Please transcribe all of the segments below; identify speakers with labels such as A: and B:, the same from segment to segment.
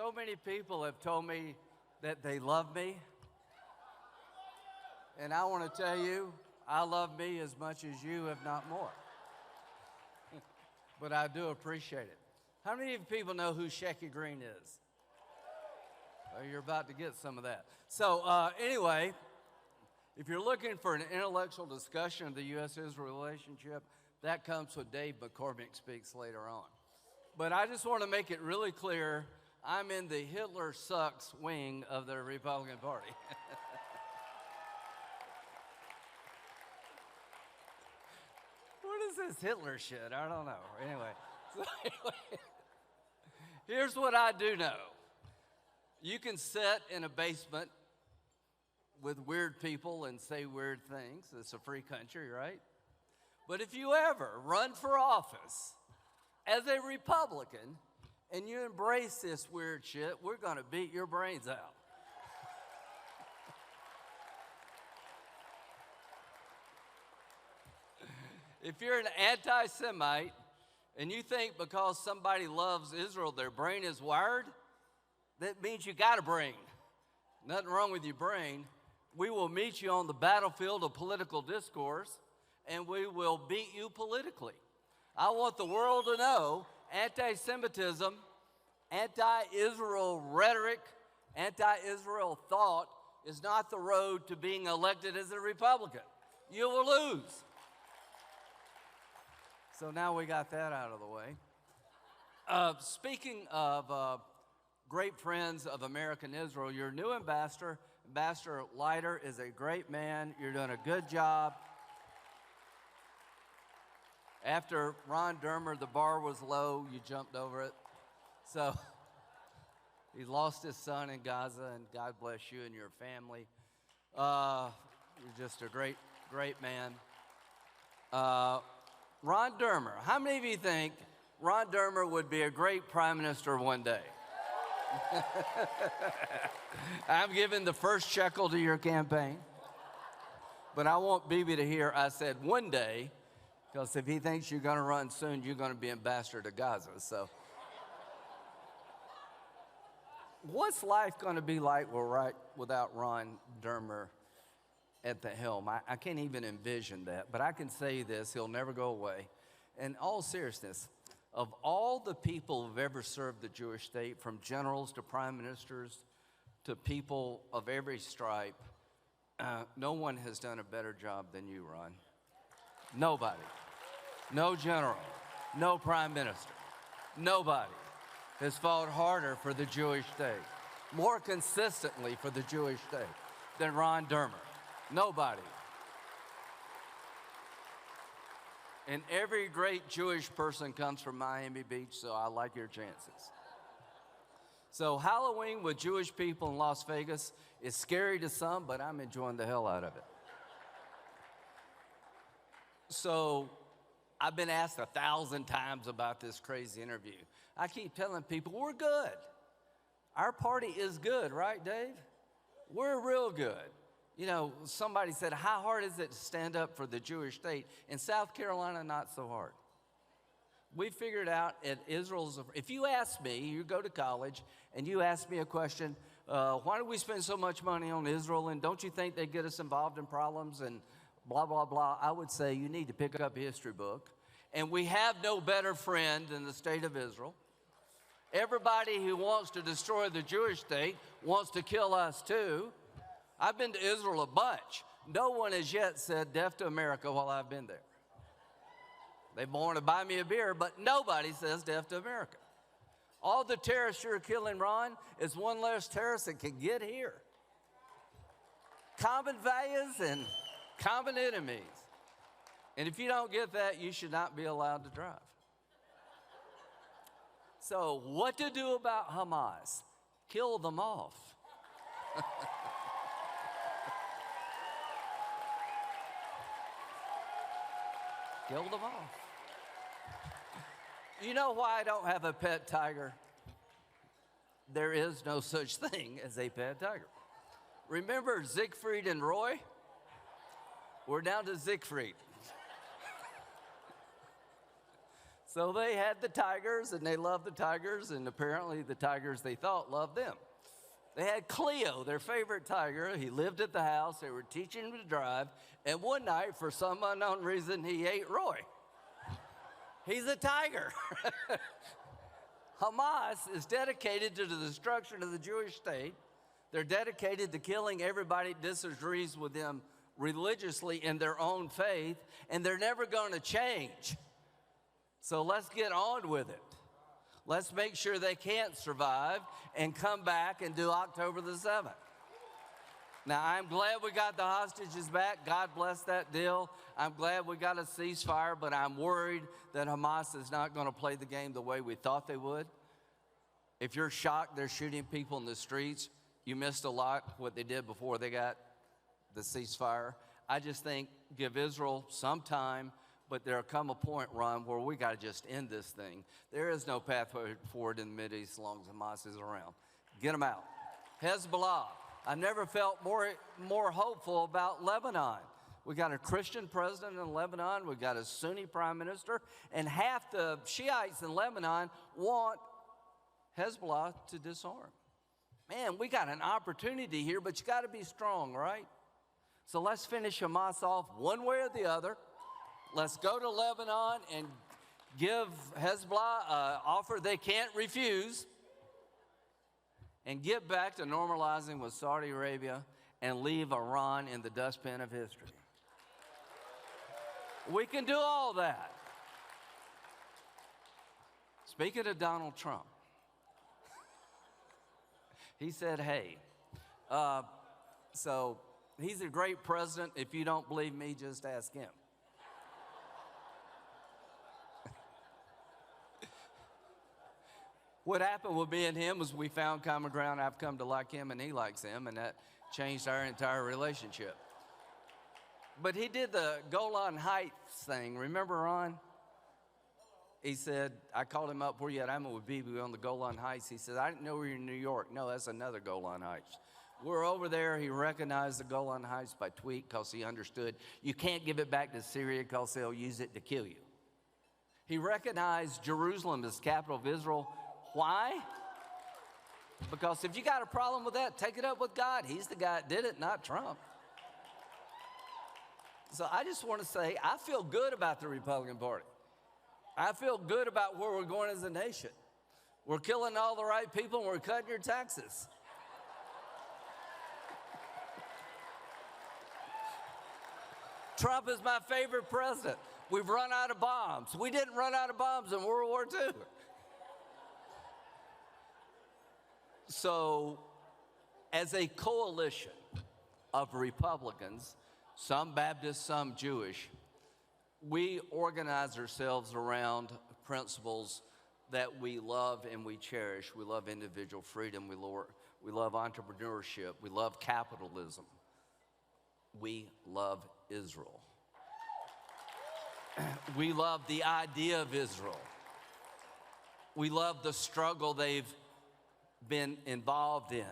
A: So many people have told me that they love me. And I want to tell you, I love me as much as you, if not more. But I do appreciate it. How many of you people know who Shecky Green is? Well, you're about to get some of that. So anyway, if you're looking for an intellectual discussion of the U.S.-Israel relationship, that comes with Dave McCormick speaks later on. But I just want to make it really clear, I'm in the Hitler sucks wing of the Republican Party. What is this Hitler shit? I don't know. Anyway, here's what I do know. You can sit in a basement with weird people and say weird things. It's a free country, right? But if you ever run for office as a Republican and you embrace this weird shit, we're going to beat your brains out. If you're an anti-Semite and you think because somebody loves Israel, their brain is wired, that means you got a brain. Nothing wrong with your brain. We will meet you on the battlefield of political discourse, and we will beat you politically. I want the world to know anti-Semitism, anti-Israel rhetoric, anti-Israel thought is not the road to being elected as a Republican. You will lose. So now we got that out of the way. Speaking of great friends of American Israel, your new ambassador, Ambassador Leiter, is a great man. You're doing a good job. After Ron Dermer, the bar was low, you jumped over it. So he lost his son in Gaza, and God bless you and your family. You're just a great, great man. Ron Dermer, how many of you think Ron Dermer would be a great prime minister one day? I'm giving the first shekel to your campaign. But I want Bibi to hear I said one day, because if he thinks you're going to run soon, you're going to be ambassador to Gaza. So what's life going to be like without Ron Dermer at the helm? I can't even envision that, but I can say this, he'll never go away. In all seriousness, of all the people who've ever served the Jewish state, from generals to prime ministers to people of every stripe, no one has done a better job than you, Ron. Nobody. No general, no prime minister, nobody has fought harder for the Jewish state, more consistently for the Jewish state than Ron Dermer. Nobody. And every great Jewish person comes from Miami Beach, so I like your chances. So Halloween with Jewish people in Las Vegas is scary to some, but I'm enjoying the hell out of it. So I've been asked 1,000 times about this crazy interview. I keep telling people, we're good. Our party is good, right, Dave? We're real good. You know, somebody said, how hard is it to stand up for the Jewish state? In South Carolina, not so hard. We figured out at Israel's, if you ask me, you go to college, and you ask me a question, why do we spend so much money on Israel, and don't you think they get us involved in problems, and blah, blah, blah, I would say you need to pick up a history book. And we have no better friend than the state of Israel. Everybody who wants to destroy the Jewish state wants to kill us too. I've been to Israel a bunch. No one has yet said death to America while I've been there. They want to buy me a beer, but nobody says death to America. All the terrorists you're killing, Ron, is one less terrorist that can get here. Common values and common enemies. And if you don't get that, you should not be allowed to drive. So what to do about Hamas? Kill them off. Kill them off. You know why I don't have a pet tiger? There is no such thing as a pet tiger. Remember Siegfried and Roy? We're down to Siegfried. So they had the tigers, and they loved the tigers, and apparently the tigers they thought loved them. They had Cleo, their favorite tiger. He lived at the house. They were teaching him to drive. And one night, for some unknown reason, he ate Roy. He's a tiger. Hamas is dedicated to the destruction of the Jewish state. They're dedicated to killing everybody that disagrees with them religiously in their own faith, and they're never going to change. So let's get on with it. Let's make sure they can't survive and come back and do October the 7th. Now, I'm glad we got the hostages back. God bless that deal. I'm glad we got a ceasefire, but I'm worried that Hamas is not going to play the game the way we thought they would. If you're shocked they're shooting people in the streets, you missed a lot what they did before they got the ceasefire. I just think give Israel some time, but there'll come a point, Ron, where we got to just end this thing. There is no pathway forward in the Mideast as long as Hamas is around. Get them out. Hezbollah. I've never felt more hopeful about Lebanon. We got a Christian president in Lebanon. We got a Sunni prime minister. And half the Shiites in Lebanon want Hezbollah to disarm. Man, we got an opportunity here, but you got to be strong, right? So let's finish Hamas off one way or the other. Let's go to Lebanon and give Hezbollah an offer they can't refuse, and get back to normalizing with Saudi Arabia and leave Iran in the dustbin of history. We can do all that. Speaking of Donald Trump, he said, hey, so he's a great president. If you don't believe me, just ask him. What happened with me and him was we found common ground. I've come to like him, and he likes him, and that changed our entire relationship. But he did the Golan Heights thing. Remember, Ron? He said, I called him up, where you at? I'm with BB on the Golan Heights. He said, I didn't know we were in New York. No, that's another Golan Heights. We're over there. He recognized the Golan Heights by tweet because he understood you can't give it back to Syria because they'll use it to kill you. He recognized Jerusalem as the capital of Israel. Why? Because if you got a problem with that, take it up with God. He's the guy that did it, not Trump. So I just want to say, I feel good about the Republican Party. I feel good about where we're going as a nation. We're killing all the right people, and we're cutting your taxes. Trump is my favorite president. We've run out of bombs. We didn't run out of bombs in World War II. So, as a coalition of Republicans, some Baptists, some Jewish, we organize ourselves around principles that we love and we cherish. We love individual freedom. We love entrepreneurship. We love capitalism. We love Israel. We love the idea of Israel. We love the struggle they've been involved in.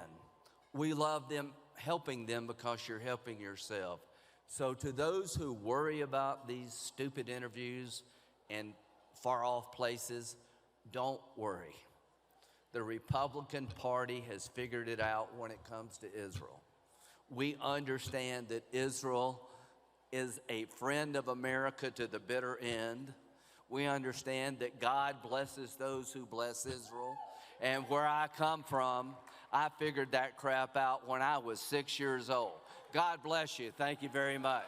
A: We love them, helping them because you're helping yourself. So to those who worry about these stupid interviews and far off places, don't worry. The Republican Party has figured it out when it comes to Israel. We understand that Israel is a friend of America to the bitter end. We understand that God blesses those who bless Israel. And where I come from, I figured that crap out when I was 6 years old. God bless you. Thank you very much.